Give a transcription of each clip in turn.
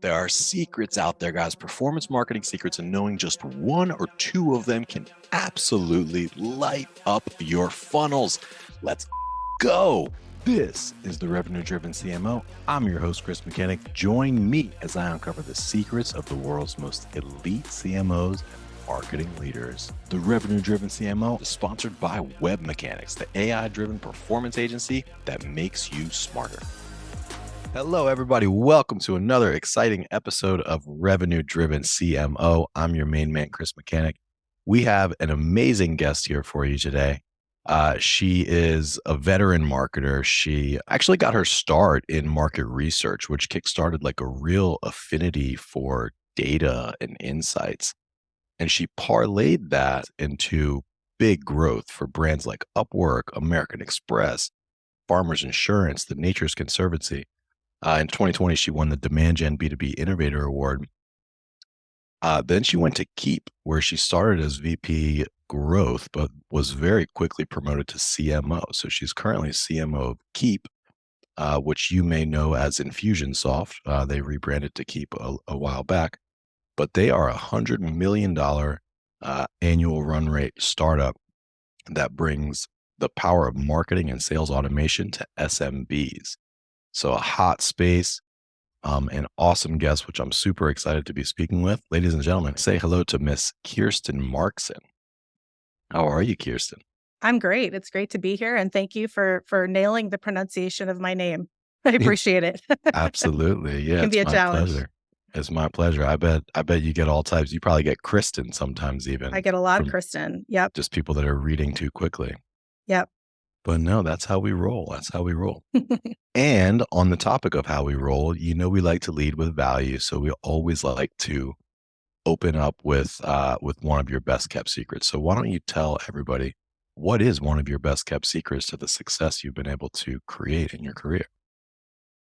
There are secrets out there, guys, performance marketing secrets, and knowing just one or two of them can absolutely light up your funnels. Let's go. This is the Revenue Driven CMO. I'm your host, Chris Mechanic. Join me as I uncover the secrets of the world's most elite CMOs and marketing leaders. The Revenue Driven CMO is sponsored by Web Mechanics, the AI-driven performance agency that makes you smarter. Hello, everybody. Welcome to another exciting episode of Revenue Driven CMO. I'm your main man, Chris Mechanic. We have an amazing guest here for you today. She is a veteran marketer. She actually got her start in market research, which kickstarted like a real affinity for data and insights. And she parlayed that into big growth for brands like Upwork, American Express, Farmers Insurance, the Nature Conservancy. In 2020, she won the Demand Gen B2B Innovator Award. Then she went to Keap, where she started as VP Growth, but was very quickly promoted to CMO. So she's currently CMO of Keap, which you may know as Infusionsoft. They rebranded to Keap a while back, but they are $100 million annual run rate startup that brings the power of marketing and sales automation to SMBs. So a hot space, an awesome guest, which I'm super excited to be speaking with. Ladies and gentlemen, say hello to Miss Kirsten Markson. How are you, Kirsten? I'm great. It's great to be here. And thank you for nailing the pronunciation of my name. I appreciate it. Absolutely. Yeah, Can be it's a my challenge. pleasure. It's my pleasure. I bet you get all types. You probably get Kristen sometimes I even get a lot of from Kristen. Yep. just people that are reading too quickly. Yep. But no, that's how we roll. That's how we roll. And on the topic of how we roll, we like to lead with value. So we always like to open up with one of your best kept secrets. So why don't you tell everybody what is one of your best kept secrets to the success you've been able to create in your career?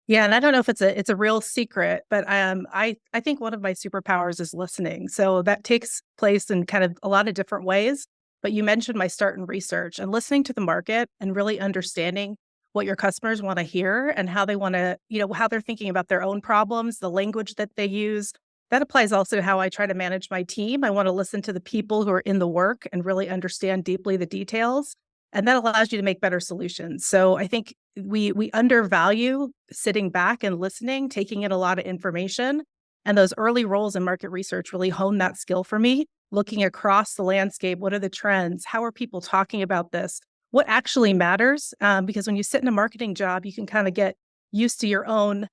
Yeah, and I don't know if it's a real secret, but I think one of my superpowers is listening. So that takes place in kind of a lot of different ways. But you mentioned my start in research and listening to the market and really understanding what your customers want to hear and how they want to, how they're thinking about their own problems, the language that they use. That applies also to how I try to manage my team. I want to listen to the people who are in the work and really understand deeply the details. And that allows you to make better solutions. So I think we undervalue sitting back and listening, taking in a lot of information. And those early roles in market research really hone that skill for me, looking across the landscape. What are the trends? How are people talking about this? What actually matters? Because when you sit in a marketing job, you can kind of get used to your own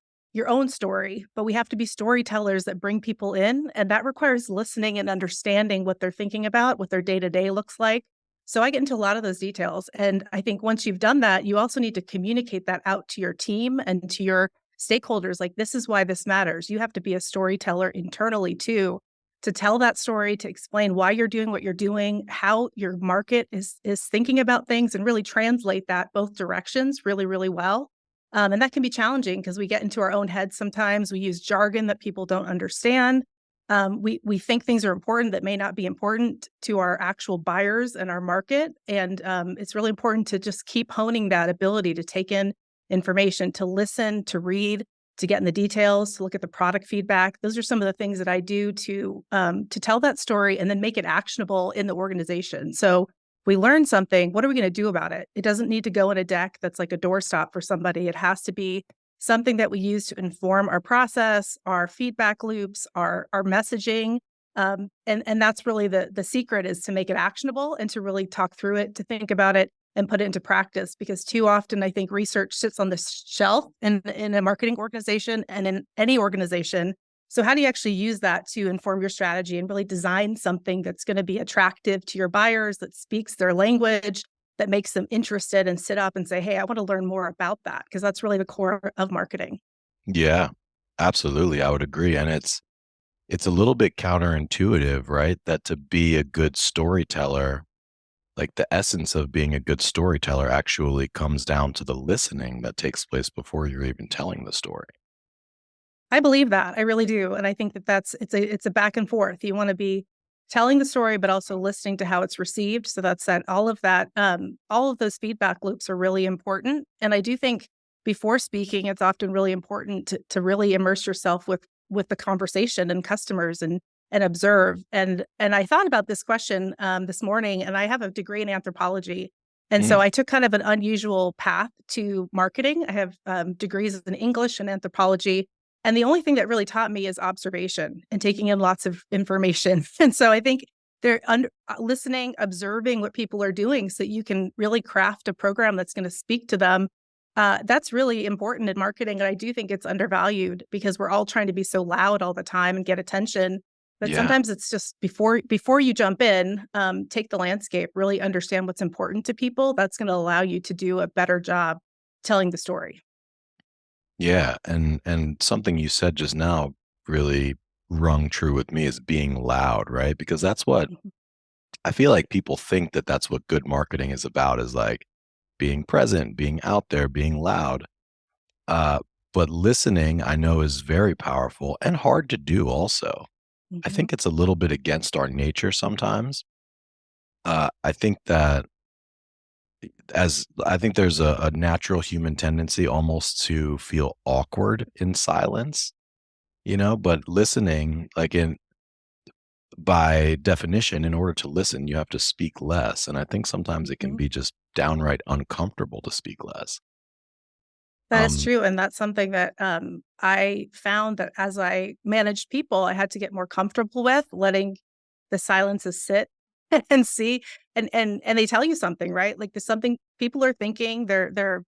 story, but we have to be storytellers that bring people in. And that requires listening and understanding what they're thinking about, what their day-to-day looks like. So I get into a lot of those details. And I think once you've done that, you also need to communicate that out to your team and to your stakeholders. Like, this is why this matters. You have to be a storyteller internally too, to tell that story, to explain why you're doing what you're doing, how your market is thinking about things, and really translate that both directions really, really well. And that can be challenging because we get into our own heads sometimes. We use jargon that people don't understand. We think things are important that may not be important to our actual buyers and our market. And it's really important to just keep honing that ability to take in information, to listen, to read, to get in the details, to look at the product feedback. Those are some of the things that I do to tell that story and then make it actionable in the organization. So we learn something, what are we going to do about it? It doesn't need to go in a deck that's like a doorstop for somebody. It has to be something that we use to inform our process, our feedback loops, our messaging. And that's really the secret, is to make it actionable and to really talk through it, to think about it and put it into practice. Because too often I think research sits on the shelf in a marketing organization and in any organization. So how do you actually use that to inform your strategy and really design something that's going to be attractive to your buyers, that speaks their language, that makes them interested and sit up and say, hey, I want to learn more about that? Because that's really the core of marketing. Yeah, absolutely. I would agree. And it's a little bit counterintuitive, right? That to be a good storyteller, like the essence of being a good storyteller actually comes down to the listening that takes place before you're even telling the story. I believe that. I really do. And I think that it's a back and forth. You want to be telling the story, but also listening to how it's received. So that's that. All of those feedback loops are really important. And I do think before speaking, it's often really important to really immerse yourself with with the conversation and customers and observe. And I thought about this question this morning, and I have a degree in anthropology. And so Mm, I took kind of an unusual path to marketing. I have degrees in English and anthropology. And the only thing that really taught me is observation and taking in lots of information. And so I think they're listening, observing what people are doing so you can really craft a program that's going to speak to them. That's really important in marketing. And I do think it's undervalued because we're all trying to be so loud all the time and get attention. But yeah. sometimes it's just before you jump in, take the landscape, really understand what's important to people. That's going to allow you to do a better job telling the story. Yeah. And something you said just now really rung true with me is being loud, right? Because that's what Mhm. I feel like people think that that's what good marketing is about, is like being present, being out there, being loud. Uh, but listening, I know, is very powerful and hard to do also. I Mhm. think it's a little bit against our nature sometimes. I think that as I think there's a natural human tendency almost to feel awkward in silence, but listening, like in by definition, in order to listen, you have to speak less. And I think sometimes it can Mhm. be just downright uncomfortable to speak less. That is Um, true, and that's something that, I found that as I managed people, I had to get more comfortable with letting the silences sit and see, and they tell you something, right? Like, there's something people are thinking, they're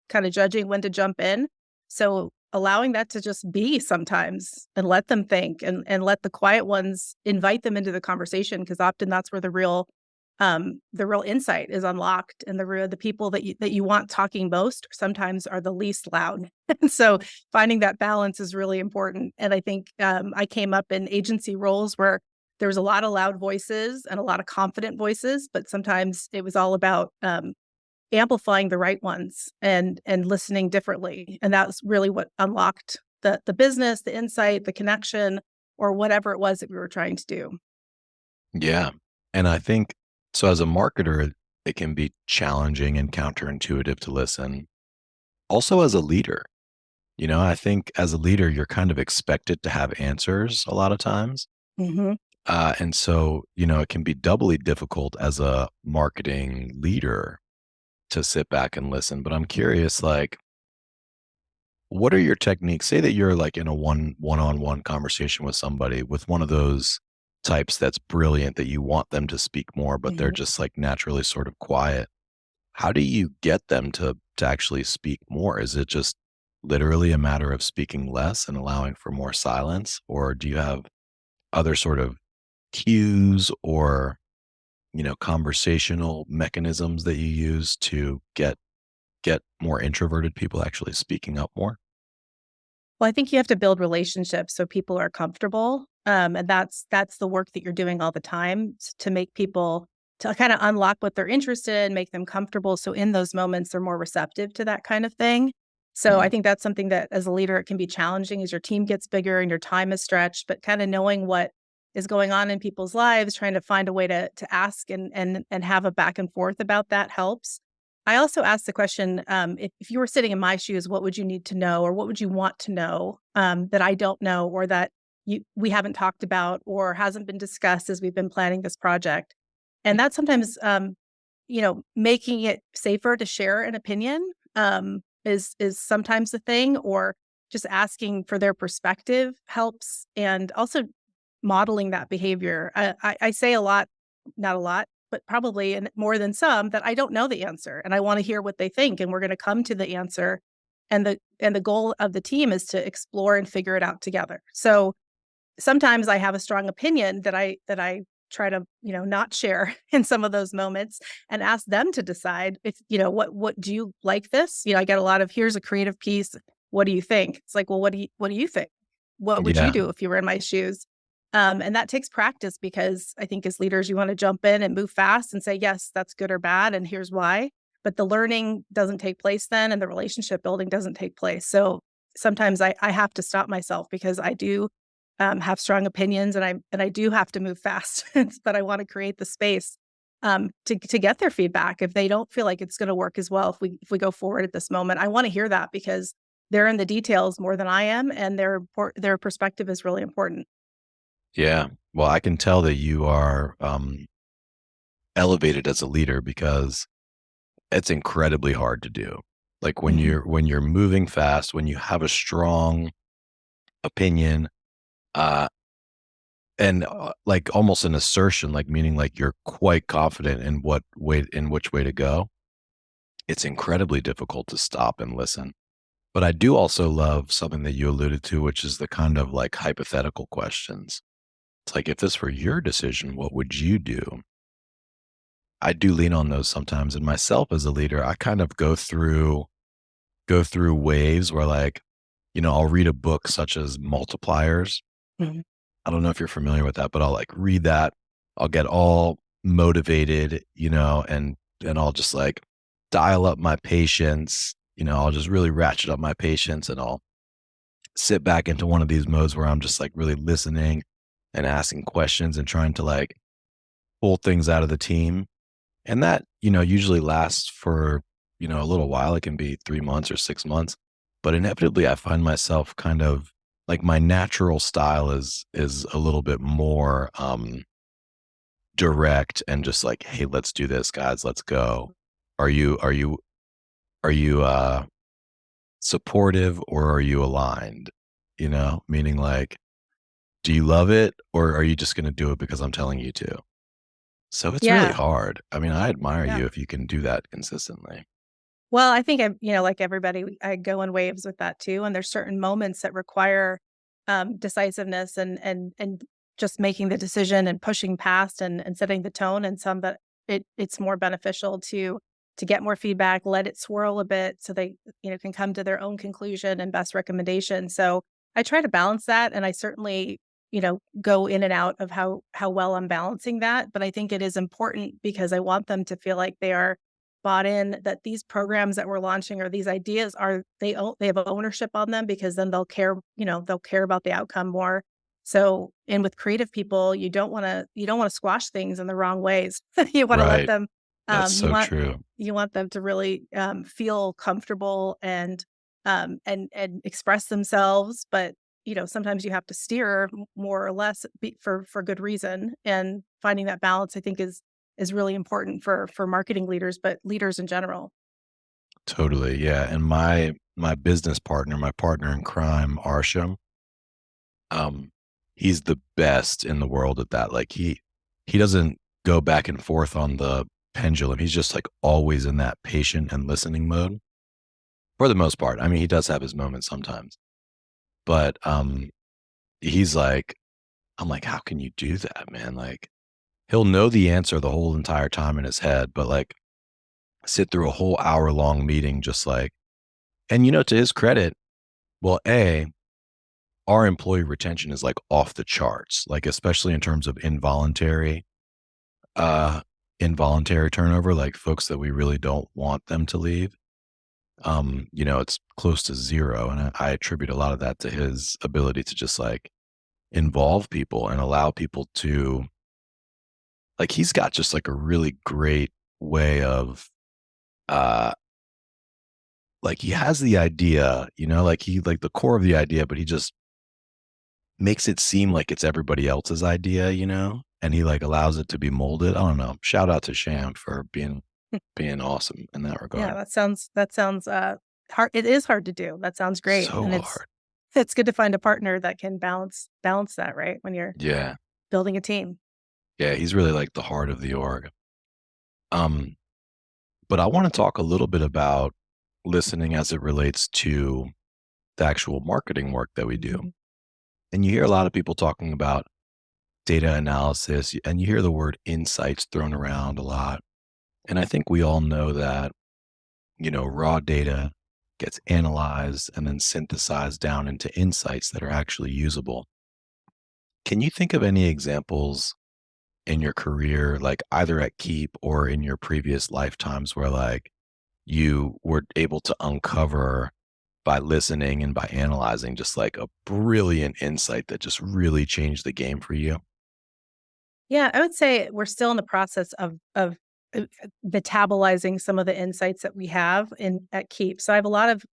kinda judging when to jump in, so allowing that to just be sometimes and let them think and let the quiet ones invite them into the conversation because often that's where the real insight is unlocked, and the people that you want talking most sometimes are the least loud. And so finding that balance is really important. And I think I came up in agency roles where there was a lot of loud voices and a lot of confident voices, but sometimes it was all about amplifying the right ones and listening differently. And that's really what unlocked the business, the insight, the connection, or whatever it was that we were trying to do. yeah. And I think so as a marketer, it can be challenging and counterintuitive to listen. Also as a leader, I think as a leader, you're kind of expected to have answers a lot of times. Hmm. And so, it can be doubly difficult as a marketing leader to sit back and listen. But I'm curious, like, what are your techniques? Say that you're like in a one-on-one conversation with somebody with one of those types that's brilliant that you want them to speak more, but they're just like naturally sort of quiet. How do you get them to actually speak more? Is it just literally a matter of speaking less and allowing for more silence? Or do you have other sort of cues or, conversational mechanisms that you use to get more introverted people actually speaking up more? Well, I think you have to build relationships so people are comfortable, and that's the work that you're doing all the time to make people to kinda unlock what they're interested in, make them comfortable, so in those moments, they're more receptive to that kind of thing. So I Mm, think that's something that as a leader, it can be challenging as your team gets bigger and your time is stretched, but kinda knowing what is going on in people's lives, trying to find a way to ask and have a back and forth about that helps. I also asked the question, if you were sitting in my shoes, what would you need to know or what would you want to know, that I don't know or that we haven't talked about or hasn't been discussed as we've been planning this project? And that's sometimes, making it safer to share an opinion, is sometimes the thing, or just asking for their perspective helps, and also modeling that behavior. I say a lot, not a lot, but probably and more than some that I don't know the answer and I want to hear what they think and we're going to come to the answer. And the goal of the team is to explore and figure it out together. So sometimes I have a strong opinion that I try to, not share in some of those moments and ask them to decide if, what do you like this? I get a lot of here's a creative piece. What do you think? It's like, well, what do you think? What would you yeah. do if you were in my shoes? And that takes practice because I think as leaders, you want to jump in and move fast and say, yes, that's good or bad, and here's why. But the learning doesn't take place then, and the relationship building doesn't take place. So sometimes I have to stop myself because I do have strong opinions, and I do have to move fast, but I want to create the space to get their feedback if they don't feel like it's going to work as well if we go forward at this moment. I want to hear that because they're in the details more than I am, and their perspective is really important. Yeah. Well, I can tell that you are elevated as a leader because it's incredibly hard to do. Like Mhm. when you're moving fast, when you have a strong opinion, uh, and like almost an assertion, like meaning like you're quite confident in which way to go. It's incredibly difficult to stop and listen. But I do also love something that you alluded to, which is the kind of like hypothetical questions. It's like, if this were your decision, what would you do? I do lean on those sometimes. And myself as a leader, I kind of go through waves where like, I'll read a book such as Multipliers. Mhm. I don't know if you're familiar with that, but I'll like read that. I'll get all motivated, and I'll just like dial up my patience. I'll just really ratchet up my patience and I'll sit back into one of these modes where I'm just like really listening and asking questions and trying to like pull things out of the team. And that, usually lasts for, a little while. It can be 3 months or 6 months. But inevitably I find myself kind of like my natural style is a little bit more direct and just like, hey, let's do this, guys, let's go. Are you supportive or are you aligned? Meaning like, do you love it or are you just gonna do it because I'm telling you to? So it's really Yeah. hard. I mean, I admire Yeah. you if you can do that consistently. Well, I think like everybody, I go in waves with that too, and there's certain moments that require, decisiveness and just making the decision and pushing past and setting the tone, and some that it's more beneficial to get more feedback, let it swirl a bit so they, can come to their own conclusion and best recommendation. So, I try to balance that, and I certainly, go in and out of how well I'm balancing that, but I think it is important because I want them to feel like they are bought in, that these programs that we're launching or these ideas are they have ownership on them, because then they'll care about the outcome more. So, and with creative people, you don't wanna squash things in the wrong ways. You wanna let Right. them, That's you so want true. you want them to really, feel comfortable and express themselves, but, sometimes you have to steer more or less for good reason, and finding that balance, I think, is really important for marketing leaders, but leaders in general. Totally. Yeah. And my business partner, my partner in crime, Arsham, um, he's the best in the world at that. Like he doesn't go back and forth on the pendulum. He's just like always in that patient and listening mode for the most part. I mean, he does have his moments sometimes. But he's like, I'm like, how can you do that, man? Like he'll know the answer the whole entire time in his head, but like sit through a whole hour long meeting just like, and to his credit, well, our employee retention is like off the charts, like especially in terms of uh involuntary turnover, like folks that we really don't want them to leave. It's close to zero. And I attribute a lot of that to his ability to just like involve people and allow people to like he's got just like a really great way of uh like he has the idea, like he like the core of the idea, but he just makes it seem like it's everybody else's idea, and he like allows it to be molded. I don't know. Shout out to Sham for being awesome in that Yeah, regard. that sounds, hard. It is hard to do. That sounds great, So and it's hard. it's good to find a partner that can balance that, right, when you're Yeah. building a team. Yeah, he's really like the heart of the org. Um, but I want to talk a little bit about listening as it relates to the actual marketing work that we do. And you hear a lot of people talking about data analysis and you hear the word insights thrown around a lot. And I think we all know that, raw data gets analyzed and then synthesized down into insights that are actually usable. Can you think of any examples in your career, like either at Keep or in your previous lifetimes where like you were able to uncover by listening and by analyzing just like a brilliant insight that just really changed the game for you? Yeah, I would say we're still in the process of metabolizing some of the insights that we have at Keap. So I have a lot of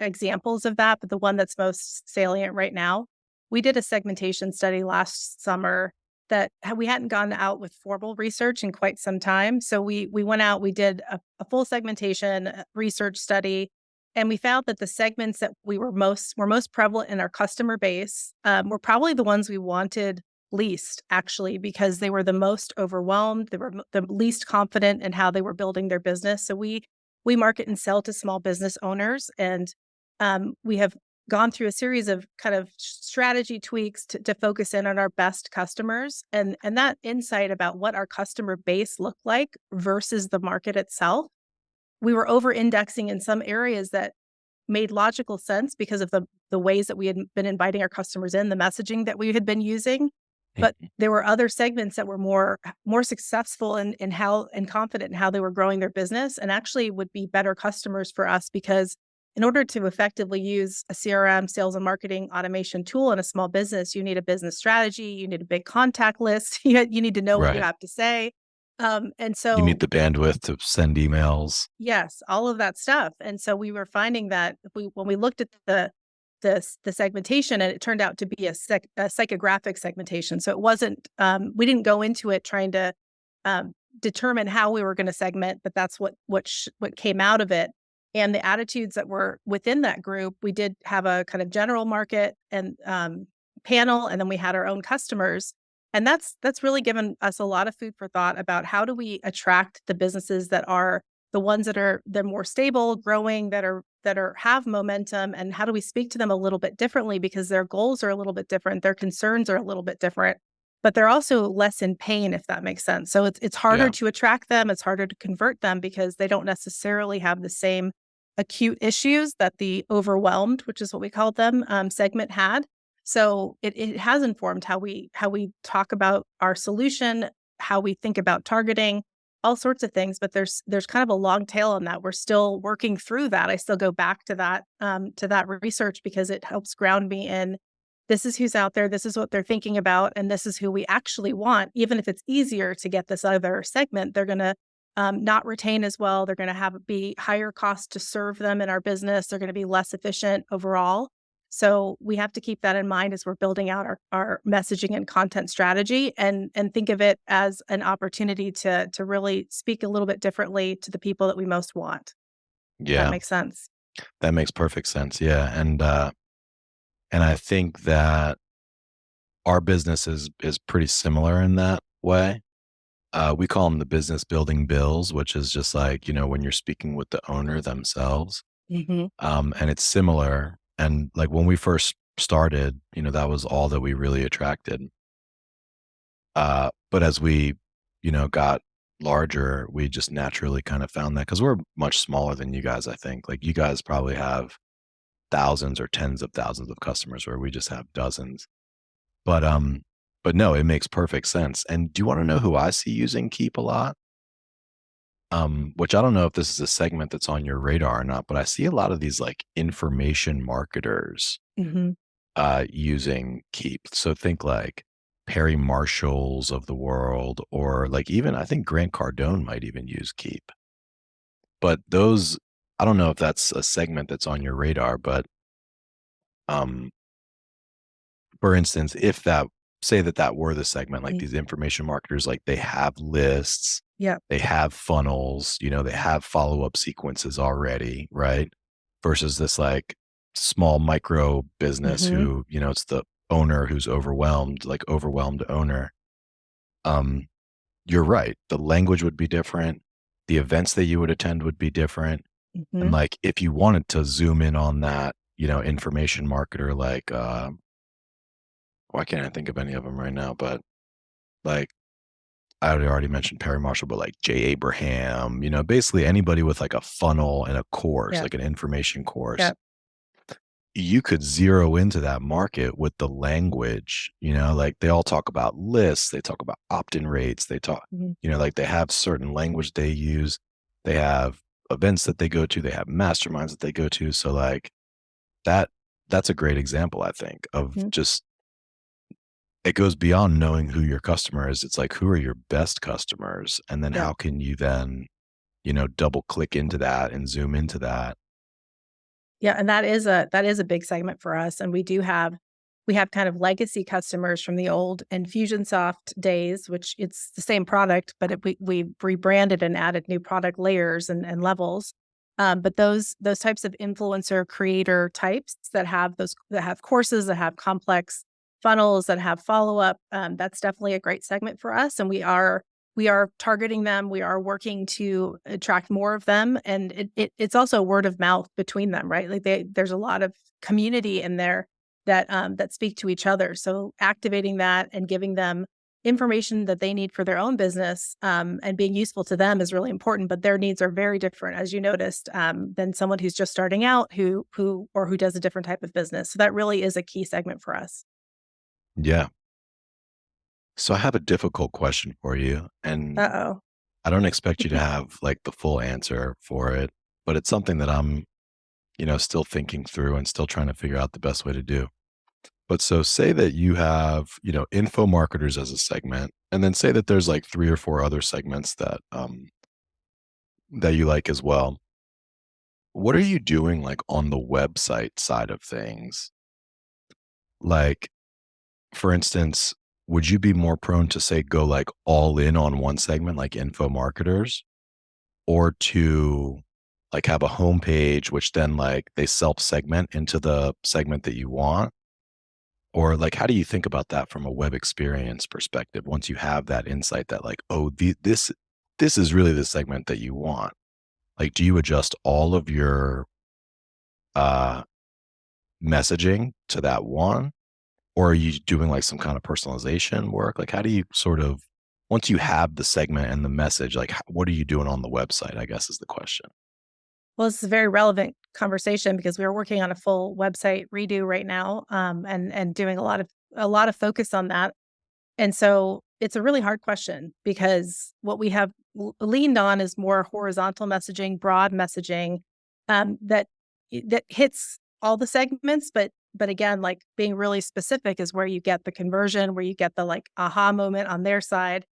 examples of that, but the one that's most salient right now, we did a segmentation study last summer that we hadn't gone out with formal research in quite some time. So we went out, we did a full segmentation research study, and we found that the segments that were most prevalent in our customer base were probably the ones we wanted least, actually, because they were the most overwhelmed. They were the least confident in how they were building their business. So we market and sell to small business owners, and we have gone through a series of kind of strategy tweaks to focus in on our best customers, and that insight about what our customer base looked like versus the market itself. We were over indexing in some areas that made logical sense because of the ways that we had been inviting our customers in, the messaging that we had been using. But there were other segments that were more successful in how and confident in how they were growing their business, and actually would be better customers for us, because in order to effectively use a CRM, sales and marketing automation tool in a small business, you need a business strategy, you need a big contact list, you need to know what you Right. have to say. And You so need the bandwidth to send emails. yes, all of that stuff. And so we were finding that when we looked at the segmentation, and it turned out to be a psychographic segmentation. So it wasn't, we didn't go into it trying to determine how we were going to segment, but that's what came out of it. And the attitudes that were within that group, we did have a kind of general market and panel, and then we had our own customers. And that's really given us a lot of food for thought about how do we attract the businesses that are the ones that are they're more stable, growing, that are have momentum, and how do we speak to them a little bit differently, because their goals are a little bit different, their concerns are a little bit different, but they're also less in pain, if that makes sense. So it's harder Yeah. to attract them, it's harder to convert them, because they don't necessarily have the same acute issues that the overwhelmed, which is what we called them, segment had. So it has informed how we talk about our solution, how we think about targeting, all sorts of things. But there's kind of a long tail on that. We're still working through that. I still go back to that research, because it helps ground me in, this is who's out there, this is what they're thinking about, and this is who we actually want. Even if it's easier to get this other segment, they're going to not retain as well. They're going to be higher cost to serve them in our business. They're going to be less efficient overall. So we have to keep that in mind as we're building out our messaging and content strategy, and think of it as an opportunity to really speak a little bit differently to the people that we most want. That Yeah. makes sense. That makes perfect sense. Yeah. And I think that our business is pretty similar in that way. We call them the business building bills, which is just like, when you're speaking with the owner themselves. Mm-hmm. And it's similar. And like when we first started, that was all that we really attracted. But as we, got larger, we just naturally kind of found that, because we're much smaller than you guys, I think. Like you guys probably have thousands or tens of thousands of customers, where we just have dozens. But but no, it makes perfect sense. And do you want to know who I see using Keep a lot? Which I don't know if this is a segment that's on your radar or not, but I see a lot of these like information marketers Mm-hmm. using Keep. So think like Perry Marshalls of the world, or like even I think Grant Cardone might even use Keep. But those, I don't know if that's a segment that's on your radar, but um, for instance, if that say that were the segment, like these information marketers, like they have lists, Yeah. they have funnels, they have follow-up sequences already, right? Versus this like small micro business Mm-hmm. who, it's the owner who's overwhelmed, like overwhelmed owner. Um, you're right. The language would be different. The events that you would attend would be different. And Mm-hmm. like if you wanted to zoom in on that, information marketer, like why can't I think of any of them right now? But like I already mentioned Perry Marshall, but like Jay Abraham, basically anybody with like a funnel and a course, Yeah. like an information course, Yeah. you could zero into that market with the language, like they all talk about lists, they talk about opt-in rates, they talk, Mm-hmm. like they have certain language they use, they have events that they go to, they have masterminds that they go to. So like that's a great example, I think, of Mm-hmm. just it goes beyond knowing who your customer is. It's like, who are your best customers? And then Yeah. how can you then, double click into that and zoom into that? Yeah, and that is a big segment for us, and we have kind of legacy customers from the old Infusionsoft days, which it's the same product, but we rebranded and added new product layers and levels. But those types of influencer creator types that have courses, that have complex funnels, that have follow up, that's definitely a great segment for us, and we are targeting them. We are working to attract more of them, and it's also word of mouth between them, right? Like there's a lot of community in there that speak to each other. So activating that and giving them information that they need for their own business, and being useful to them is really important. But their needs are very different, as you noticed, than someone who's just starting out who does a different type of business. So that really is a key segment for us. Yeah. So I have a difficult question for you, and Uh I don't expect you to have like the full answer for it, but it's something that I'm, still thinking through and still trying to figure out the best way to do. But so say that you have, info marketers as a segment, and then say that there's like 3 or 4 other segments that you like as well. What are you doing like on the website side of things? Like, for instance, would you be more prone to say go like all in on one segment like info marketers, or to like have a homepage which then like they self segment into the segment that you want? Or like, how do you think about that from a web experience perspective once you have that insight that like, oh, this is really the segment that you want? Like, do you adjust all of your uh messaging to that one? Or are you doing like some kind of personalization work? Like, how do you sort of, once you have the segment and the message, like what are you doing on the website, I guess is the question. Well, this is a very relevant conversation because we are working on a full website redo right now, and doing a lot of focus on that. And so it's a really hard question because what we have leaned on is more horizontal messaging, broad messaging, that hits all the segments, but again, like being really specific is where you get the conversion, where you get the like aha moment on their side.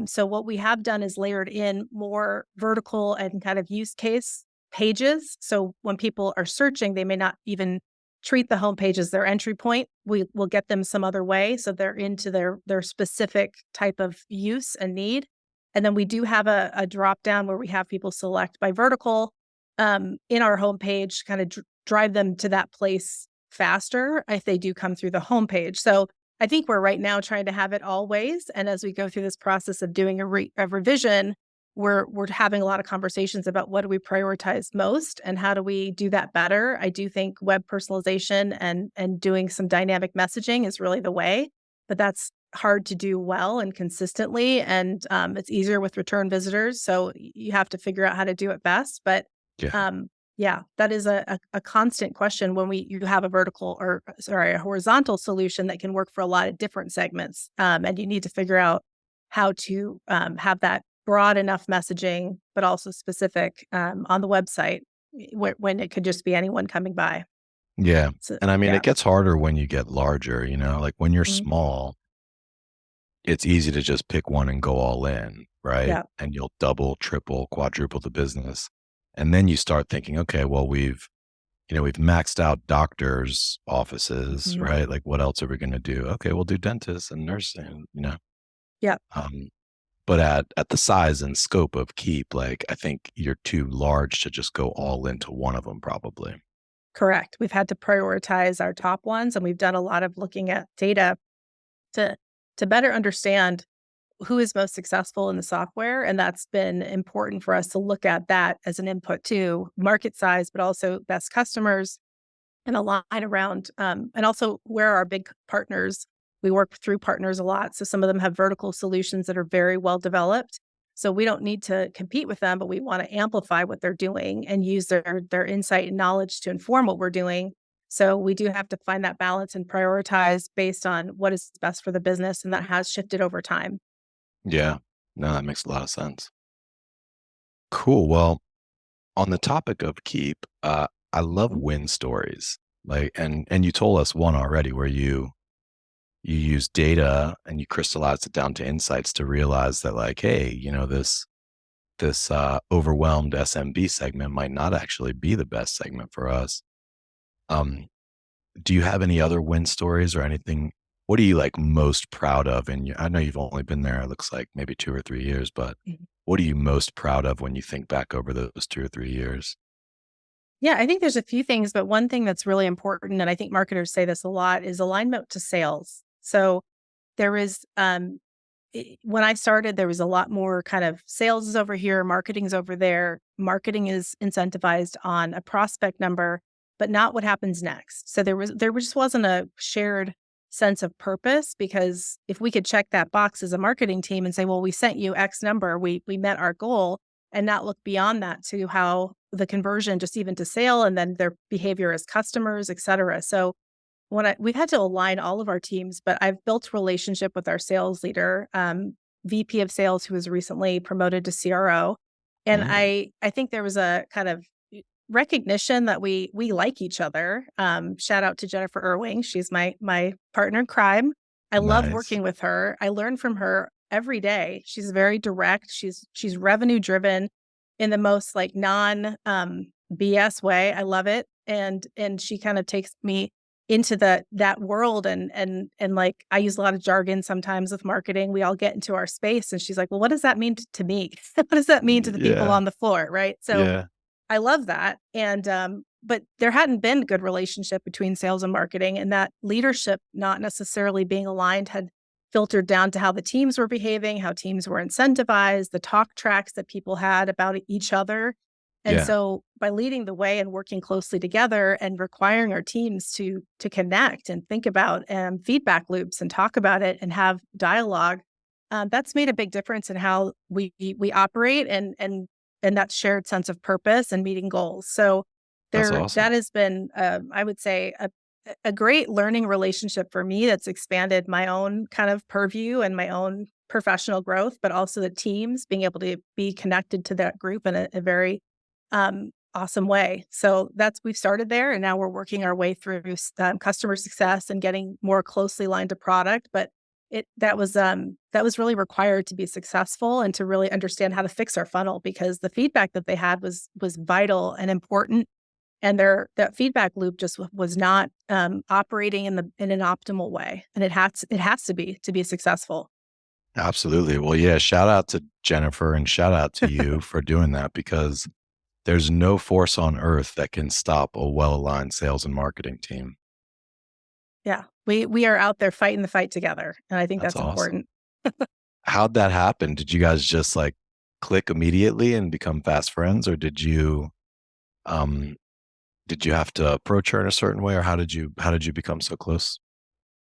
So what we have done is layered in more vertical and kind of use case pages. So when people are searching, they may not even treat the homepage as their entry point. We will get them some other way, so they're into their specific type of use and need. And then we do have a drop down where we have people select by vertical, in our homepage, kind of drive them to that place faster if they do come through the homepage. So I think we're right now trying to have it all ways, and as we go through this process of doing a revision, we're having a lot of conversations about what do we prioritize most and how do we do that better. I do think web personalization and doing some dynamic messaging is really the way, but that's hard to do well and consistently, and it's easier with return visitors. So you have to figure out how to do it best. But Yeah. um, yeah, that is a constant question when you have a vertical or sorry, a horizontal solution that can work for a lot of different segments. And you need to figure out how to have that broad enough messaging, but also specific on the website when it could just be anyone coming by. Yeah. So And I mean, yeah. it gets harder when you get larger, like when you're Mhm. small, it's easy to just pick one and go all in, right? Yeah. And you'll double, triple, quadruple the business. And then you start thinking, okay, well, we've maxed out doctors' offices, Mhm. right? Like, what else are we going to do? Okay, we'll do dentists and nursing. Yeah. Um, but at the size and scope of Keep, like, I think you're too large to just go all into one of them, probably. Correct. We've had to prioritize our top ones, and we've done a lot of looking at data to to better understand who is most successful in the software, and that's been important for us to look at that as an input to market size, but also best customers and align around, and also where are our big partners. We work through partners a lot, so some of them have vertical solutions that are very well developed. So we don't need to compete with them, but we want to amplify what they're doing and use their insight and knowledge to inform what we're doing. So we do have to find that balance and prioritize based on what is best for the business, and that has shifted over time. Yeah. No, that makes a lot of sense. Cool. Well, on the topic of Keep, I love Mhm. win stories. Like, and you told us one already where you use data and you crystallize it down to insights to realize that like, hey, this overwhelmed SMB segment might not actually be the best segment for us. Um, do you have any other win stories or anything? What are you like most proud of? And I know you've only been there, it looks like maybe 2 or 3 years, but Mhm. what are you most proud of when you think back over those 2 or 3 years? Yeah, I think there's a few things, but one thing that's really important, and I think marketers say this a lot, is alignment to sales. So there is when I started, there was a lot more kind of sales is over here, marketing's over there. Marketing is incentivized on a prospect number, but not what happens next. So there just wasn't a shared sense of purpose, because if we could check that box as a marketing team and say, well, we sent you X number, we met our goal, and not look beyond that to how the conversion just even to sale and then their behavior as customers, et cetera. So we've had to align all of our teams, but I've built a relationship with our sales leader, VP of sales, who was recently promoted to CRO. And Mm, I think there was a kind of recognition that we like each other. Shout out to Jennifer Irving. She's my partner in crime. I love nice. working with her. I learn from her every day. She's very direct. She's revenue driven in the most like non BS way. I love it. And she kind of takes me into that world, and like I use a lot of jargon sometimes with marketing. We all get into our space and she's like, "Well, what does that mean to me? What does that mean to the people Yeah. on the floor?" Right? So Yeah. I love that. And but there hadn't been good relationship between sales and marketing, and that leadership not necessarily being aligned had filtered down to how the teams were behaving, how teams were incentivized, the talk tracks that people had about each other. And Yeah. so by leading the way and working closely together and requiring our teams to connect and think about feedback loops and talk about it and have dialogue, that's made a big difference in how we operate and that shared sense of purpose and meeting goals. So That's that awesome. has been, I would say, a great learning relationship for me that's expanded my own kind of purview and my own professional growth, but also the teams being able to be connected to that group in a very awesome way. So we've started there, and now we're working our way through customer success and getting more closely aligned to product. But that was really required to be successful and to really understand how to fix our funnel, because the feedback that they had was vital and important, and that feedback loop just was not operating in an optimal way, and it has to be successful. Absolutely. Well, yeah, shout out to Jennifer and shout out to you for doing that because there's no force on earth that can stop a well-aligned sales and marketing team. Yeah, we are out there fighting the fight together, and I think That's that's awesome. important. How'd that happen? Did you guys just like click immediately and become fast friends, or um did you have to approach her in a certain way, or how did you become so close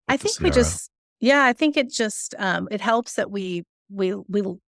I with the think we CRO? just yeah, I think it just, it helps that we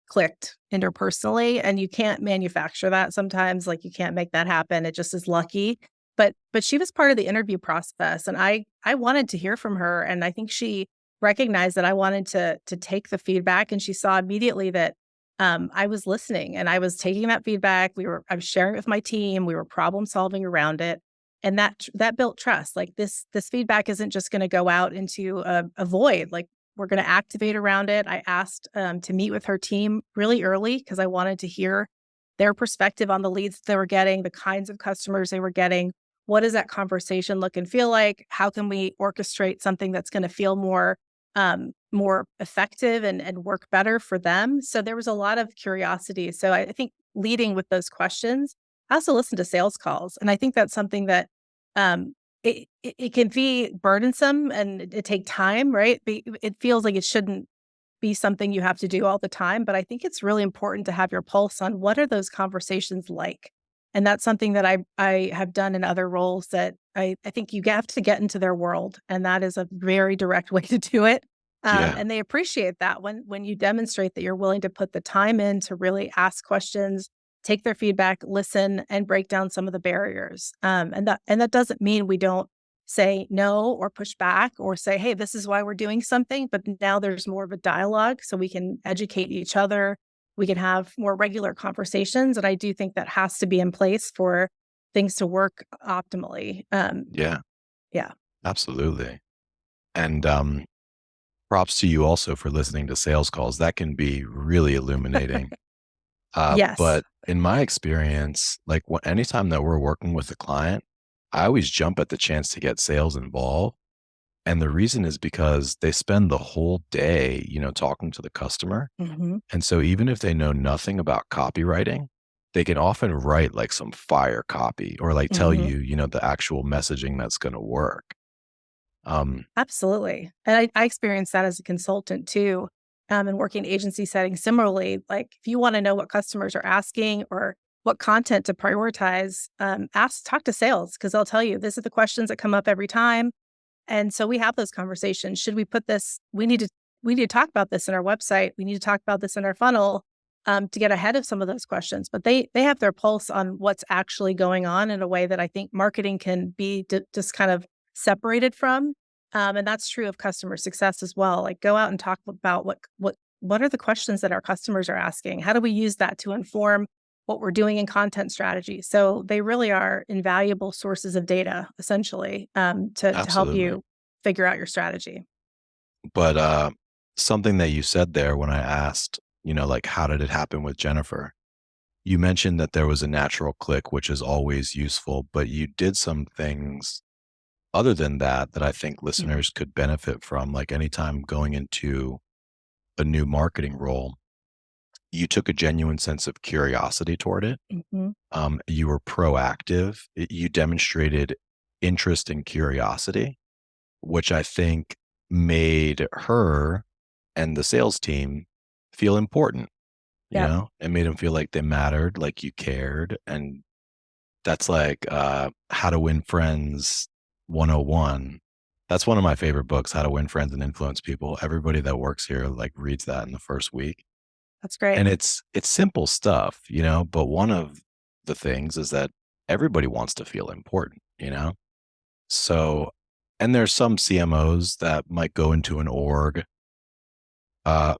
clicked interpersonally, and you can't manufacture that sometimes, like, you can't make that happen, it just is lucky. But she was part of the interview process, and I wanted to hear from her, and I think she recognized that I wanted to take the feedback, and she saw immediately that, I was listening, and I was taking that feedback, I was sharing it with my team, we were problem solving around it, and that built trust. Like, this feedback isn't just gonna go out into a void, like, we're gonna activate around it. I asked, to meet with her team really early because I wanted to hear their perspective on the leads they were getting, the kinds of customers they were getting. What does that conversation look and feel like? How can we orchestrate something that's gonna feel more effective and work better for them? So there was a lot of curiosity. So I think leading with those questions. I also listen to sales calls, and I think that's something that, it can be burdensome and it take time, right? It feels like it shouldn't be something you have to do all the time, but I think it's really important to have your pulse on what are those conversations like? And that's something that I have done in other roles that I think you have to get into their world, and that is a very direct way to do it. Yeah. And they appreciate that when you demonstrate that you're willing to put the time in to really ask questions, take their feedback, listen, and break down some of the barriers. And that doesn't mean we don't say no or push back or say, hey, this is why we're doing something. But now there's more of a dialogue so we can educate each other. We can have more regular conversations. And I do think that has to be in place for things to work optimally. Yeah. Yeah. Absolutely. And props to you also for listening to sales calls. That can be really illuminating. Yes. But in my experience, like anytime that we're working with a client, I always jump at the chance to get sales involved. And the reason is because they spend the whole day, talking to the customer. Hmm. And so even if they know nothing about copywriting, they can often write like some fire copy or like tell Hmm. you, the actual messaging that's going to work. Um, Absolutely. And I experienced that as a consultant too, and working agency settings similarly. Like if you want to know what customers are asking or what content to prioritize, talk to sales because they'll tell you this are the questions that come up every time. And so we have those conversations. Should we put this? We need to talk about this in our website. We need to talk about this in our funnel to get ahead of some of those questions. But they have their pulse on what's actually going on in a way that I think marketing can be just kind of separated from. And that's true of customer success as well. Like go out and talk about what are the questions that our customers are asking. How do we use that to inform what we're doing in content strategy? So they really are invaluable sources of data, essentially, to help Absolutely. you figure out your strategy. But something that you said there when I asked, like, how did it happen with Jennifer? You mentioned that there was a natural click, which is always useful, but you did some things other than that that I think Mm. listeners could benefit from. Like anytime going into a new marketing role, you took a genuine sense of curiosity toward it. Mhm. You were proactive. You demonstrated interest and curiosity, which I think made her and the sales team feel important. Yep, It made them feel like they mattered, like you cared. And that's like How to Win Friends 101. That's one of my favorite books, How to Win Friends and Influence People. Everybody that works here like reads that in the first week. that's great. And it's simple stuff, but one of the things is that everybody wants to feel important. So, and there's some CMOs that might go into an org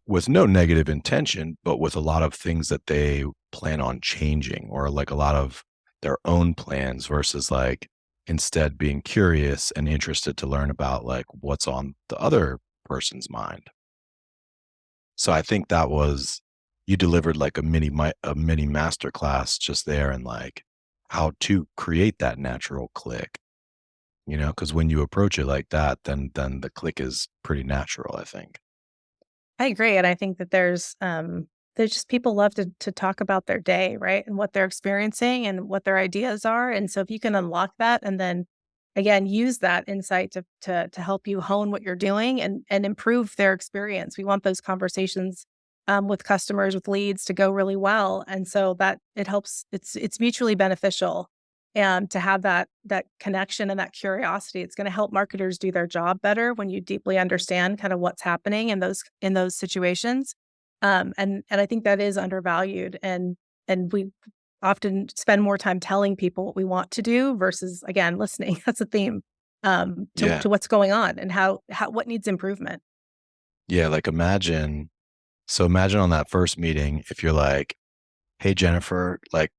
with no negative intention, but with a lot of things that they plan on changing or like a lot of their own plans versus like instead being curious and interested to learn about like what's on the other person's mind. So I think that was you delivered like a mini masterclass just there and like how to create that natural click, because when you approach it like that, then the click is pretty natural, I think. I agree, and I think that there's just people love to talk about their day, right? And what they're experiencing and what their ideas are, and so if you can unlock that and then, again, use that insight to help you hone what you're doing and improve their experience. We want those conversations, with customers, with leads to go really well, and so that it helps it's mutually beneficial, and to have that connection and that curiosity. It's gonna help marketers do their job better when you deeply understand kind of what's happening in those situations. And I think that is undervalued, and we often spend more time telling people what we want to do versus, again, listening. That's a theme, Yeah. to what's going on and how what needs improvement. Yeah. Like imagine on that first meeting, if you're like, hey, Jennifer, like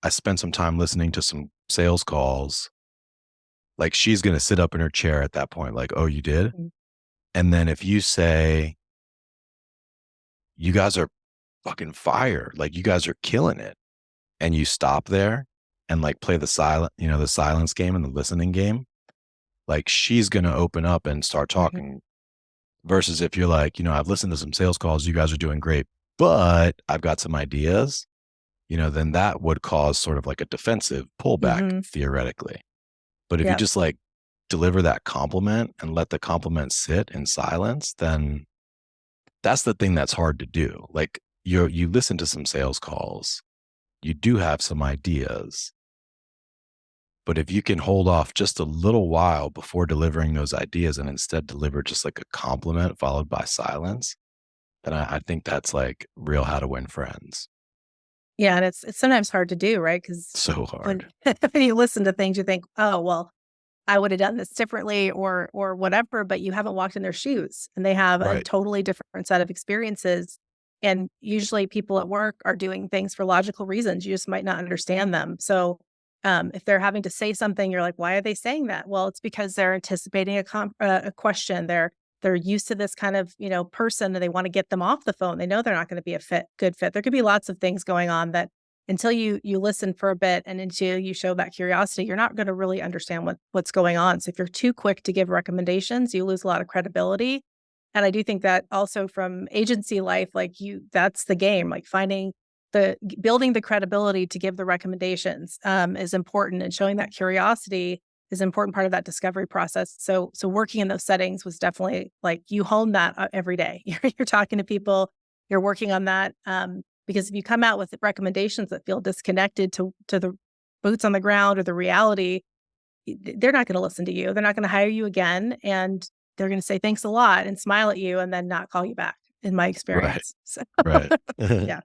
I spent some time listening to some sales calls. Like she's going to sit up in her chair at that point, like, oh, you did? Mm. And then if you say, you guys are fucking fire, like you guys are killing it, and you stop there and like play the silence game and the listening game, like she's going to open up and start Mhm. talking. Versus if you're like, I've listened to some sales calls, you guys are doing great, but I've got some ideas, then that would cause sort of like a defensive pullback Mhm. theoretically. But if you Yep. just like deliver that compliment and let the compliment sit in silence, then that's the thing that's hard to do. Like you listen to some sales calls, you do have some ideas, but if you can hold off just a little while before delivering those ideas and instead deliver just like a compliment followed by silence, then I think that's like real how to win friends. Yeah, and it's sometimes hard to do, right? Because So when hard. when you listen to things, you think, "Oh, well, I would have done this differently," or whatever, but you haven't walked in their shoes, and they have a Right. totally different set of experiences, and usually people at work are doing things for logical reasons, you just might not understand them. So, if they're having to say something, you're like, "Why are they saying that?" Well, it's because they're anticipating a question, they're they're used to this kind of, person, and they want to get them off the phone. They know they're not going to be a good fit. There could be lots of things going on that until you listen for a bit and until you show that curiosity, you're not going to really understand what's going on. So if you're too quick to give recommendations, you lose a lot of credibility. And I do think that also from agency life, that's the game, like building the credibility to give the recommendations is important, and showing that curiosity is an important part of that discovery process. So working in those settings was definitely like you hone that every day. You're talking to people, you're working on that. Because if you come out with recommendations that feel disconnected to the boots on the ground or the reality, they're not going to listen to you. They're not going to hire you again. And they're going to say thanks a lot and smile at you and then not call you back, in my Right. experience. So, Right. yeah.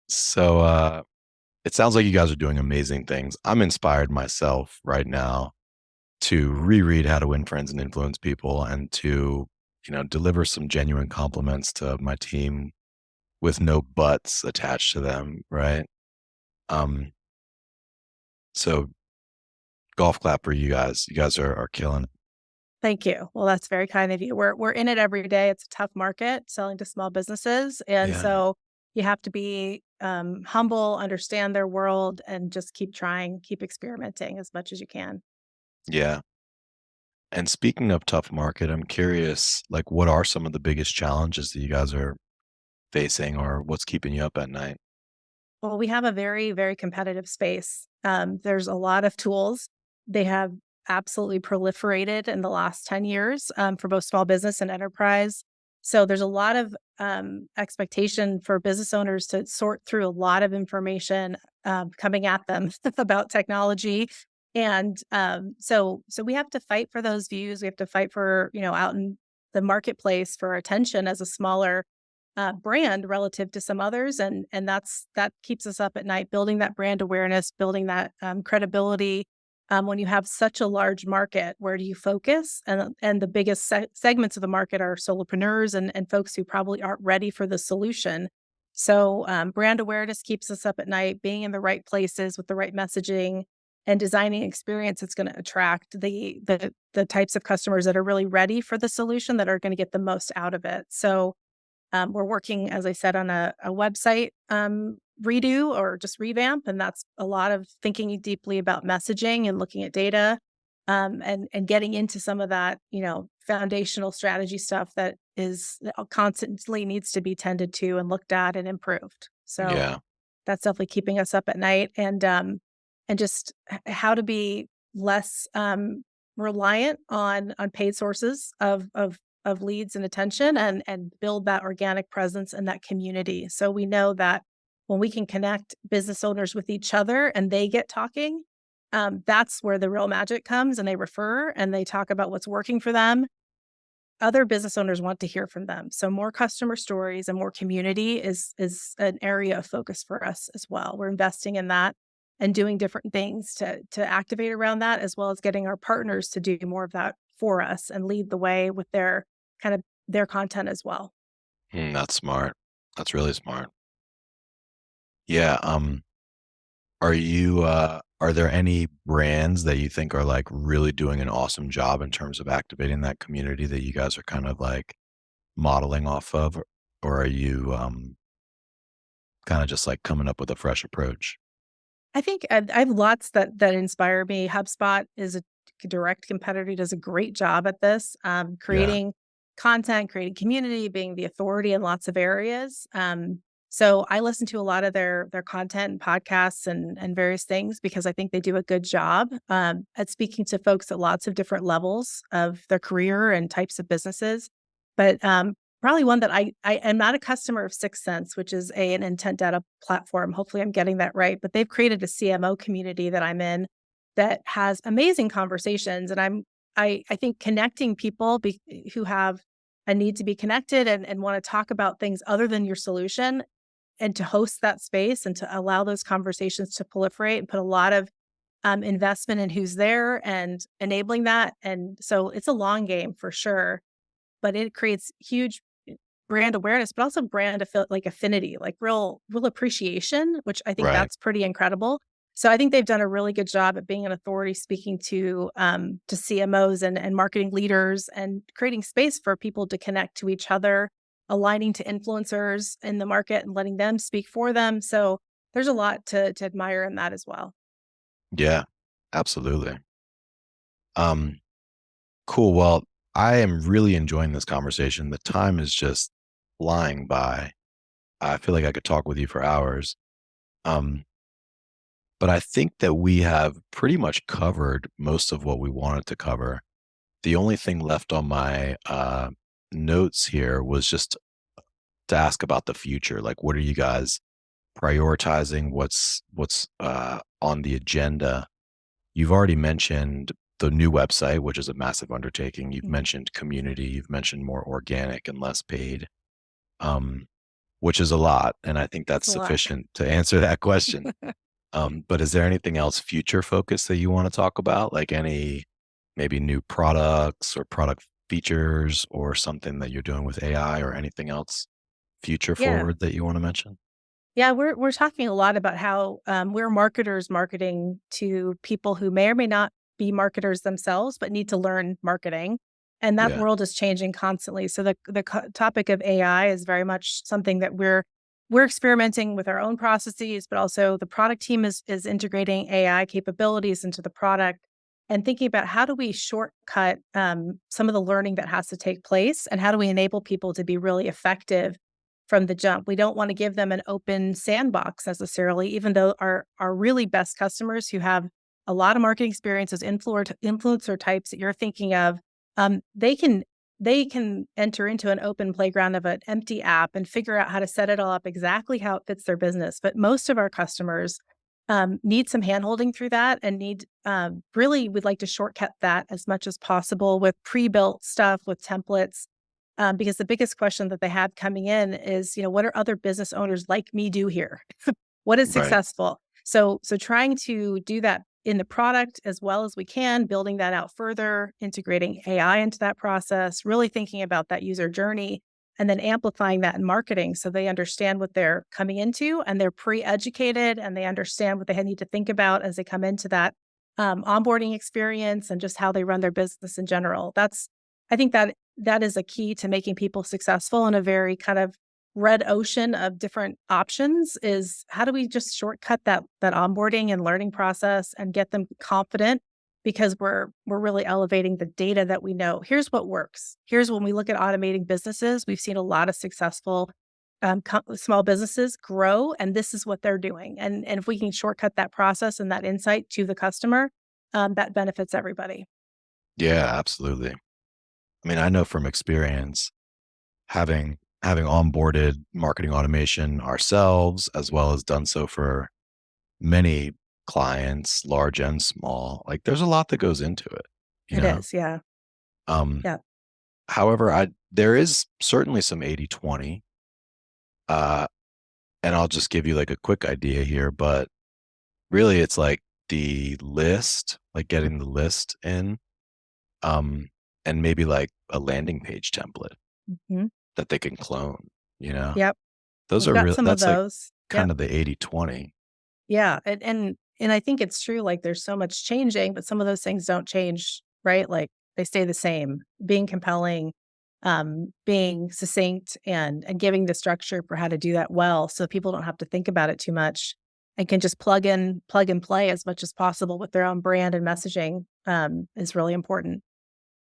So it sounds like you guys are doing amazing things. I'm inspired myself right now to reread How to Win Friends and Influence People, and to, deliver some genuine compliments to my team with no buts attached to them, right? Um, so golf clap for you guys. You guys are killing it. Thank you. Well, that's very kind of you. We're in it every day. It's a tough market selling to small businesses, and Yeah. so you have to be humble, understand their world, and just keep trying, keep experimenting as much as you can. Yeah. And speaking of tough market, I'm curious, like, what are some of the biggest challenges that you guys are facing, or what's keeping you up at night? Well, we have a very, very competitive space. There's a lot of tools. They have absolutely proliferated in the last 10 years for both small business and enterprise. So there's a lot of expectation for business owners to sort through a lot of information coming at them about technology. And so we have to fight for those views. We have to fight for, out in the marketplace for attention as a smaller brand relative to some others, and that keeps us up at night, building that brand awareness, building that credibility. When you have such a large market, where do you focus? And the biggest segments of the market are solopreneurs and folks who probably aren't ready for the solution. So brand awareness keeps us up at night, being in the right places with the right messaging and designing experience that's going to attract the types of customers that are really ready for the solution, that are going to get the most out of it. So we're working, as I said, on a website redo or just revamp, and that's a lot of thinking deeply about messaging and looking at data, and getting into some of that, foundational strategy stuff that constantly needs to be tended to and looked at and improved. So Yeah. that's definitely keeping us up at night, and just how to be less reliant on paid sources of leads and attention, and build that organic presence in that community. So we know that when we can connect business owners with each other and they get talking, that's where the real magic comes, and they refer and they talk about what's working for them. Other business owners want to hear from them. So more customer stories and more community is an area of focus for us as well. We're investing in that and doing different things to activate around that, as well as getting our partners to do more of that for us and lead the way with their content as well. That's smart. That's really smart. Yeah. Are there any brands that you think are like really doing an awesome job in terms of activating that community that you guys are kind of like modeling off of? Or are you kind of just like coming up with a fresh approach? I think I have lots that inspire me. HubSpot is a direct competitor, does a great job at this, Yeah. creating content, creating community, being the authority in lots of areas. So I listen to a lot of their content and podcasts and various things, because I think they do a good job at speaking to folks at lots of different levels of their career and types of businesses. But probably one that I am not a customer of Sixth Sense, which is an intent data platform. Hopefully I'm getting that right. But they've created a CMO community that I'm in that has amazing conversations. And I think connecting people who have a need to be connected and want to talk about things other than your solution, and to host that space and to allow those conversations to proliferate, and put a lot of investment in who's there and enabling that. And so it's a long game for sure, but it creates huge brand awareness, but also brand affinity, like real appreciation, which I think Right. that's pretty incredible. So I think they've done a really good job at being an authority, speaking to CMOs and marketing leaders, and creating space for people to connect to each other, aligning to influencers in the market and letting them speak for them. So there's a lot to admire in that as well. Yeah, absolutely. Um, cool. Well, I am really enjoying this conversation. The time is just flying by. I feel like I could talk with you for hours. Um, but I think that we have pretty much covered most of what we wanted to cover. The only thing left on my notes here was just to ask about the future. Like, what are you guys prioritizing? What's on the agenda? You've already mentioned the new website, which is a massive undertaking. You've Mhm. mentioned community. You've mentioned more organic and less paid, um, which is a lot, and I think It's that's a lot. sufficient to answer that question. But is there anything else future focused that you want to talk about? Like any maybe new products or product features or something that you're doing with AI or anything else future Yeah. forward that you want to mention? Yeah, we're talking a lot about how we're marketers marketing to people who may or may not be marketers themselves, but need to learn marketing, and that Yeah. world is changing constantly. So the topic of AI is very much something that we're experimenting with our own processes, but also the product team is integrating AI capabilities into the product and thinking about how do we shortcut some of the learning that has to take place, and how do we enable people to be really effective from the jump. We don't want to give them an open sandbox necessarily, even though our really best customers who have a lot of marketing experience as influencer types that you're thinking of, they can enter into an open playground of an empty app and figure out how to set it all up exactly how it fits their business. But most of our customers need some handholding through that, and need really would like to shortcut that as much as possible with pre-built stuff, with templates, because the biggest question that they have coming in is, what are other business owners like me do here? What is Right. successful? So trying to do that in the product as well as we can, building that out further, integrating AI into that process, really thinking about that user journey, and then amplifying that in marketing so they understand what they're coming into, and they're pre-educated, and they understand what they need to think about as they come into that onboarding experience and just how they run their business in general. I think that is a key to making people successful in a very kind of red ocean of different options. Is how do we just shortcut that onboarding and learning process and get them confident, because we're really elevating the data that we know. Here's what works. Here's when we look at automating businesses, we've seen a lot of successful small businesses grow, and this is what they're doing. And if we can shortcut that process and that insight to the customer, that benefits everybody. Yeah, absolutely. I mean, I know from experience having onboarded marketing automation ourselves as well as done so for many clients, large and small. Like there's a lot that goes into it, you It know? is, yeah, Um, yeah. however, I there is certainly some 80/20. Uh, and I'll just give you like a quick idea here, but really it's like the list, like getting the list in, um, and maybe like a landing page template Mhm. that they can clone, you know? Yep, Those we've are got real some of that's like those. kind Yep. of the 80/20. Yeah, and I think it's true, like, there's so much changing, but some of those things don't change, right? Like, they stay the same. Being compelling, being succinct, and giving the structure for how to do that well, so people don't have to think about it too much, and can just plug and play as much as possible with their own brand and messaging, is really important.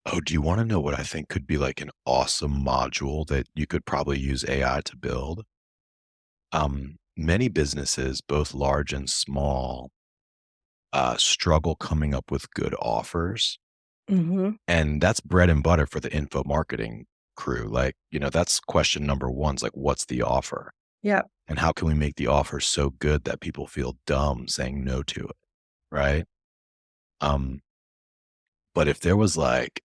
Oh, do you wanna know what I think could be like an awesome module that you could probably use AI to build? Many businesses, both large and small, struggle coming up with good offers, Mhm. and that's bread and butter for the info marketing crew. Like, that's question number 1 is like, what's the offer? Yep. And how can we make the offer so good that people feel dumb saying no to it, right? Um, but if there was like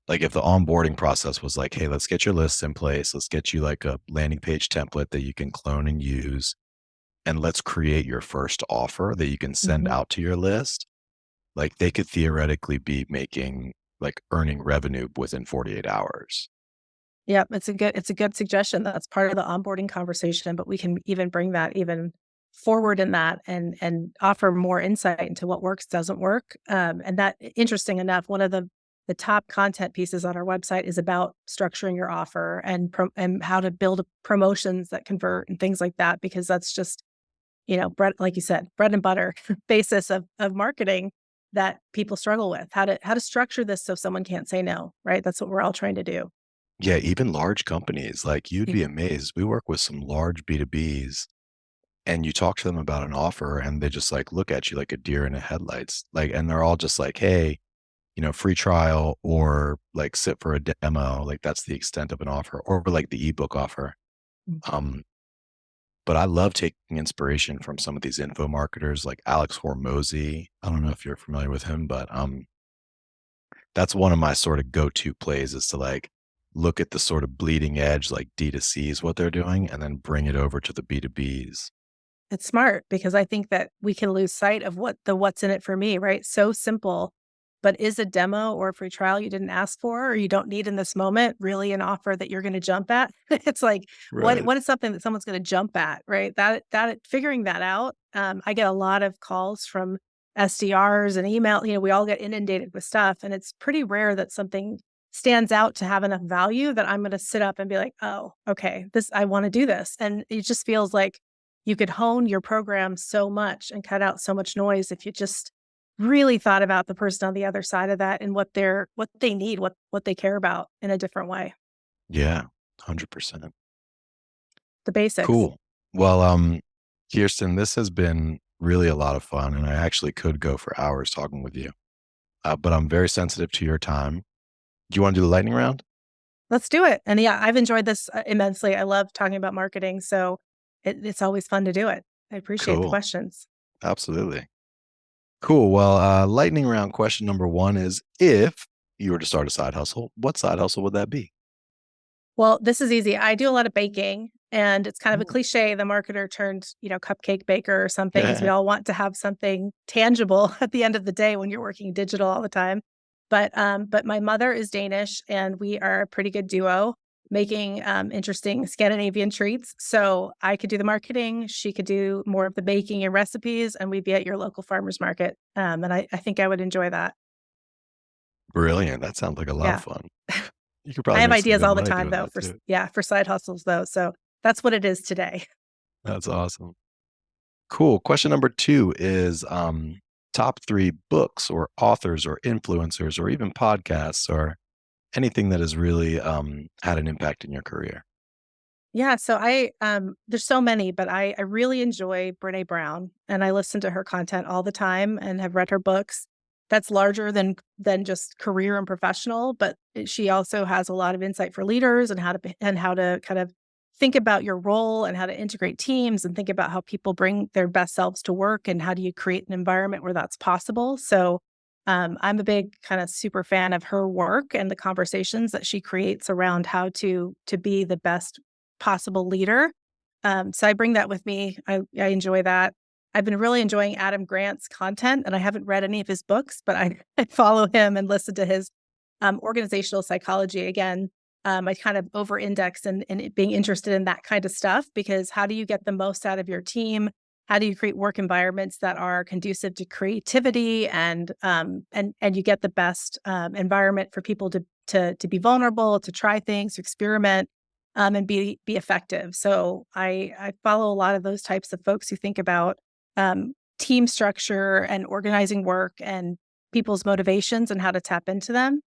if the onboarding process was like, "Hey, let's get your lists in place. Let's get you like a landing page template that you can clone and use, and let's create your first offer that you can send Mhm. out to your list." Like they could theoretically be making like earning revenue within 48 hours. Yep, it's a good suggestion. That's part of the onboarding conversation, but we can even bring that even forward in that and offer more insight into what works, doesn't work. And that, interesting enough, one of the top content pieces on our website is about structuring your offer and how to build promotions that convert and things like that, because that's just, bread, like you said, bread and butter basis of marketing that people struggle with. How to structure this so someone can't say no, right? That's what we're all trying to do. Yeah, even large companies, like you'd be amazed. We work with some large B2Bs and you talk to them about an offer and they just like look at you like a deer in the headlights. Like, and they're all just like, hey, free trial or like sit for a demo. Like that's the extent of an offer or like the ebook offer. Um, but I love taking inspiration from some of these info marketers like Alex Hormozy. I don't know if you're familiar with him, but that's one of my sort of go-to plays is to like look at the sort of bleeding edge, like D2Cs, what they're doing, and then bring it over to the B2Bs. It's smart because I think that we can lose sight of what's in it for me, right? So simple, but is a demo or a free trial you didn't ask for or you don't need in this moment really an offer that you're going to jump at? It's like, Right. what is something that someone's going to jump at, right? That figuring that out. I get a lot of calls from SDRs and email. We all get inundated with stuff, and it's pretty rare that something stands out to have enough value that I'm going to sit up and be like, oh, okay, I want to do this, and it just feels like you could hone your program so much and cut out so much noise if you just really thought about the person on the other side of that and what they need, what they care about in a different way. Yeah, 100%. The basics. Cool. Well, Kirsten, this has been really a lot of fun, and I actually could go for hours talking with you. But I'm very sensitive to your time. Do you want to do the lightning round? Let's do it. And yeah, I've enjoyed this immensely. I love talking about marketing, so it's always fun to do it. I appreciate the Cool. questions. Absolutely. Cool. Well, lightning round question number one is if you were to start a side hustle, what side hustle would that be? Well, this is easy. I do a lot of baking, and it's kind of a Mm. cliche, the marketer turned, cupcake baker or something, because we all want to have something tangible at the end of the day when you're working digital all the time. But my mother is Danish, and we are a pretty good duo making interesting Scandinavian treats. So I could do the marketing, she could do more of the baking and recipes, and we'd be at your local farmer's market. And I think I would enjoy that. Brilliant. That sounds like a lot of Yeah. fun. You could I probably have make some ideas good all the money time doing though that too. for side hustles though. So that's what it is today. That's awesome. Cool. Question number two is top three books or authors or influencers or even podcasts or anything that has really had an impact in your career. Yeah, so there's so many, but I really enjoy Brené Brown, and I listen to her content all the time and have read her books. That's larger than just career and professional, but she also has a lot of insight for leaders and how to kind of think about your role and how to integrate teams and think about how people bring their best selves to work and how do you create an environment where that's possible. So I'm a big kind of super fan of her work and the conversations that she creates around how to be the best possible leader. So I bring that with me. I enjoy that. I've been really enjoying Adam Grant's content, and I haven't read any of his books, but I, I follow him and listen to his organizational psychology. Again, I kind of over-index in it being interested in that kind of stuff, because how do you get the most out of your team? How do you create work environments that are conducive to creativity and you get the best environment for people to be vulnerable, to try things, to experiment, and be effective. So I follow a lot of those types of folks who think about team structure and organizing work and people's motivations and how to tap into them.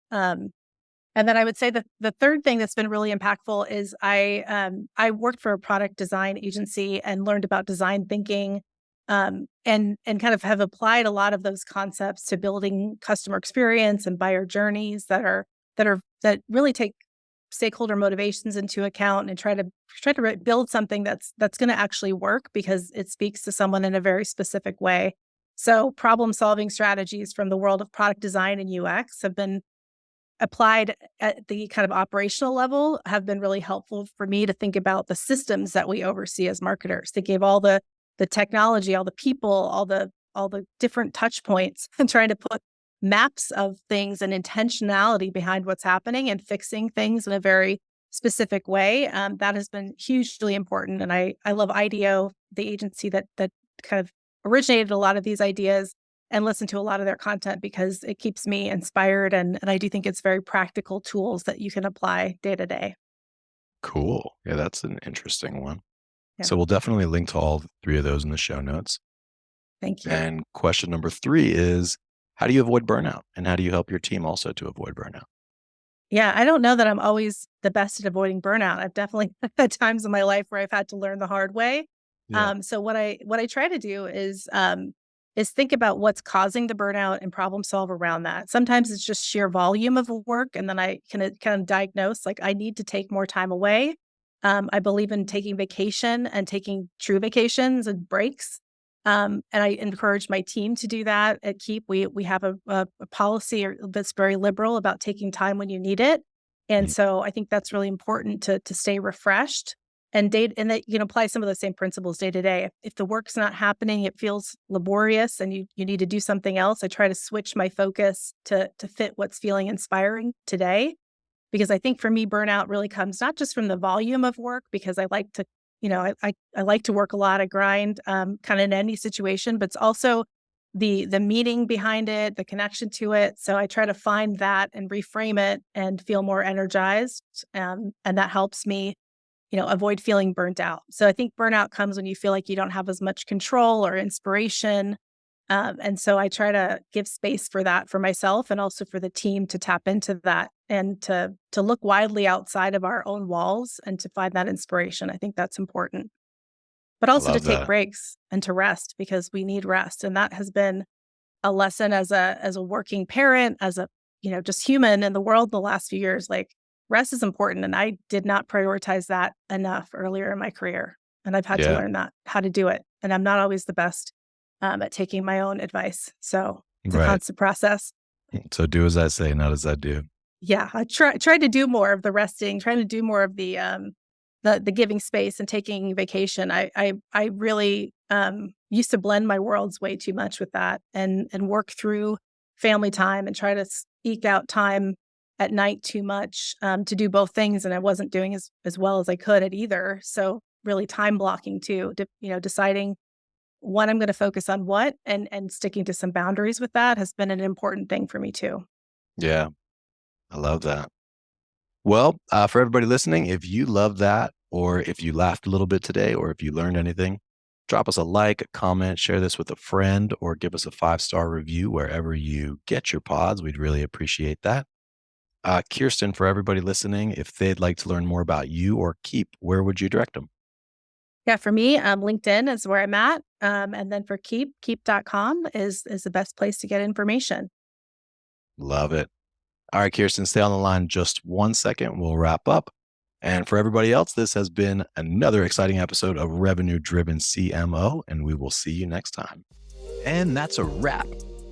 And then I would say that the third thing that's been really impactful is I worked for a product design agency and learned about design thinking, and kind of have applied a lot of those concepts to building customer experience and buyer journeys that really take stakeholder motivations into account and try to build something that's going to actually work because it speaks to someone in a very specific way. So problem solving strategies from the world of product design and UX have been applied at the kind of operational level, have been really helpful for me to think about the systems that we oversee as marketers. They gave all the technology, all the people, all the different touch points and trying to put maps of things and intentionality behind what's happening and fixing things in a very specific way. That has been hugely important. And I love IDEO, the agency that kind of originated a lot of these ideas, and listen to a lot of their content because it keeps me inspired. And I do think it's very practical tools that you can apply day to day. Cool. Yeah, that's an interesting one. Yeah. So we'll definitely link to all three of those in the show notes. Thank you. And question number 3 is, how do you avoid burnout? And how do you help your team also to avoid burnout? Yeah, I don't know that I'm always the best at avoiding burnout. I've definitely had times in my life where I've had to learn the hard way. Yeah. So what I try to do is think about what's causing the burnout and problem solve around that. Sometimes it's just sheer volume of work, and then I can kind of diagnose like I need to take more time away. I believe in taking vacation and taking true vacations and breaks. And I encourage my team to do that at Keap. We have a policy that's very liberal about taking time when you need it. And Mm. so I think that's really important to stay refreshed and that you can apply some of the same principles day to day. If the work's not happening, it feels laborious and you need to do something else. I try to switch my focus to fit what's feeling inspiring today. Because I think for me, burnout really comes not just from the volume of work, because I like to, I like to work a lot, I grind kind of in any situation, but it's also the meaning behind it, the connection to it. So I try to find that and reframe it and feel more energized. And that helps me, avoid feeling burnt out. So I think burnout comes when you feel like you don't have as much control or inspiration. And so I try to give space for that for myself and also for the team to tap into that and to look widely outside of our own walls and to find that inspiration. I think that's important. But I also to love take that. breaks and to rest because we need rest. And that has been a lesson as a working parent, as a, just human in the world the last few years. Like rest is important. And I did not prioritize that enough earlier in my career. And I've had to Yeah. learn that, how to do it. And I'm not always the best at taking my own advice. So it's a Right. constant process. So do as I say, not as I do. Yeah, I try to do more of the resting, trying to do more of the giving space and taking vacation. I really used to blend my worlds way too much with that and work through family time and try to eke out time at night too much to do both things, and I wasn't doing as well as I could at either. So really time blocking too, deciding when I'm going to focus on what and sticking to some boundaries with that has been an important thing for me too. Yeah. I love that. Well, for everybody listening, if you love that, or if you laughed a little bit today, or if you learned anything, drop us a like, a comment, share this with a friend, or give us a 5-star review wherever you get your pods. We'd really appreciate that. Kirsten, for everybody listening, if they'd like to learn more about you or Keap, where would you direct them? Yeah, for me, LinkedIn is where I'm at. And then for Keap, keap.com is the best place to get information. Love it. All right, Kirsten, stay on the line just 1 second. We'll wrap up. And for everybody else, this has been another exciting episode of Revenue Driven CMO, and we will see you next time. And that's a wrap.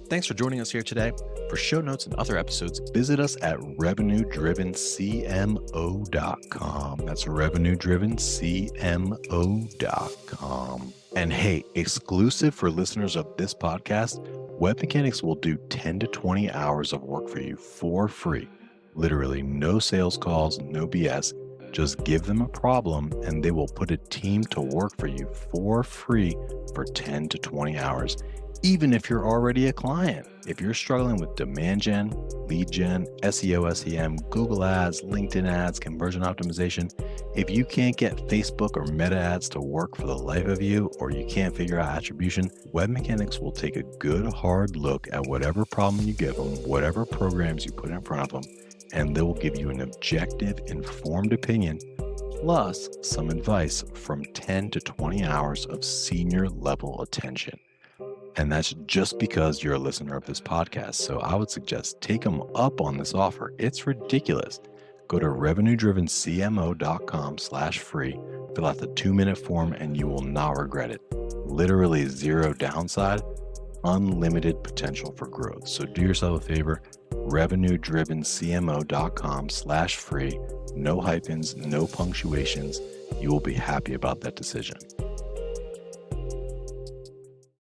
Thanks for joining us here today. For show notes and other episodes, visit us at revenuedrivencmo.com. That's revenuedrivencmo.com. And hey, exclusive for listeners of this podcast, Web Mechanics will do 10 to 20 hours of work for you for free. Literally no sales calls, no BS. Just give them a problem and they will put a team to work for you for free for 10 to 20 hours. Even if you're already a client, if you're struggling with demand gen, lead gen, SEO, SEM, Google ads, LinkedIn ads, conversion optimization, if you can't get Facebook or Meta ads to work for the life of you, or you can't figure out attribution, Web Mechanics will take a good hard look at whatever problem you give them, whatever programs you put in front of them, and they will give you an objective, informed opinion, plus some advice from 10 to 20 hours of senior level attention. And that's just because you're a listener of this podcast. So I would suggest take them up on this offer. It's ridiculous. Go to revenuedrivencmo.com/free, fill out the 2-minute form, and you will not regret it. Literally zero downside, unlimited potential for growth. So do yourself a favor, revenuedrivencmo.com/free, no hyphens, no punctuations. You will be happy about that decision.